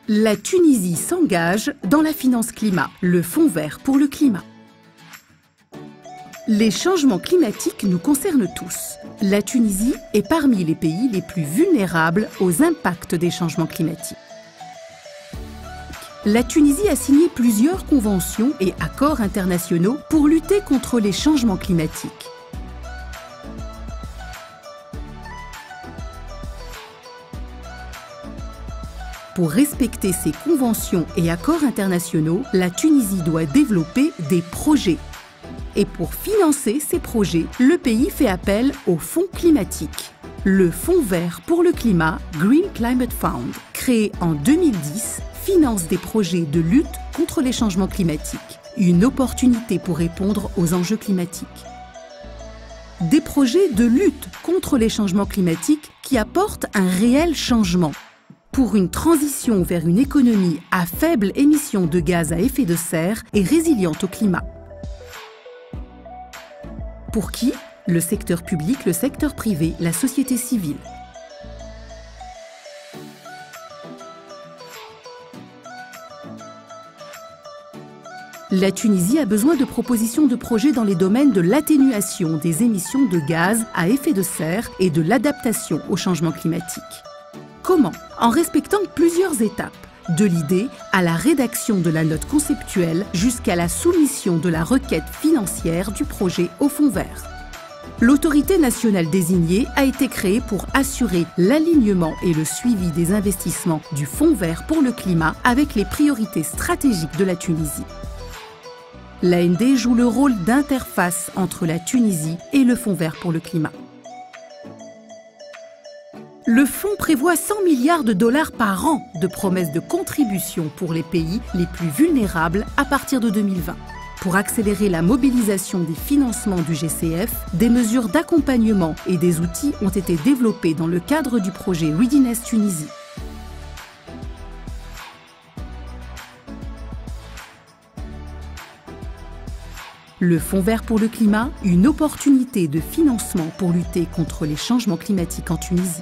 La Tunisie s'engage dans la finance climat, le Fonds vert pour le climat. Les changements climatiques nous concernent tous. La Tunisie est parmi les pays les plus vulnérables aux impacts des changements climatiques. La Tunisie a signé plusieurs conventions et accords internationaux pour lutter contre les changements climatiques. Pour respecter ces conventions et accords internationaux, la Tunisie doit développer des projets. Et pour financer ces projets, le pays fait appel au Fonds climatique. Le Fonds vert pour le climat, Green Climate Fund, créé en 2010, finance des projets de lutte contre les changements climatiques. Une opportunité pour répondre aux enjeux climatiques. Des projets de lutte contre les changements climatiques qui apportent un réel changement. Pour une transition vers une économie à faible émission de gaz à effet de serre et résiliente au climat. Pour qui? Le secteur public, le secteur privé, la société civile. La Tunisie a besoin de propositions de projets dans les domaines de l'atténuation des émissions de gaz à effet de serre et de l'adaptation au changement climatique. Comment? En respectant plusieurs étapes, de l'idée à la rédaction de la note conceptuelle jusqu'à la soumission de la requête financière du projet au Fonds vert. L'autorité nationale désignée a été créée pour assurer l'alignement et le suivi des investissements du Fonds vert pour le climat avec les priorités stratégiques de la Tunisie. L'AND joue le rôle d'interface entre la Tunisie et le Fonds vert pour le climat. Le fonds prévoit 100 milliards de dollars par an de promesses de contribution pour les pays les plus vulnérables à partir de 2020. Pour accélérer la mobilisation des financements du GCF, des mesures d'accompagnement et des outils ont été développés dans le cadre du projet Readiness Tunisie. Le Fonds vert pour le climat, une opportunité de financement pour lutter contre les changements climatiques en Tunisie.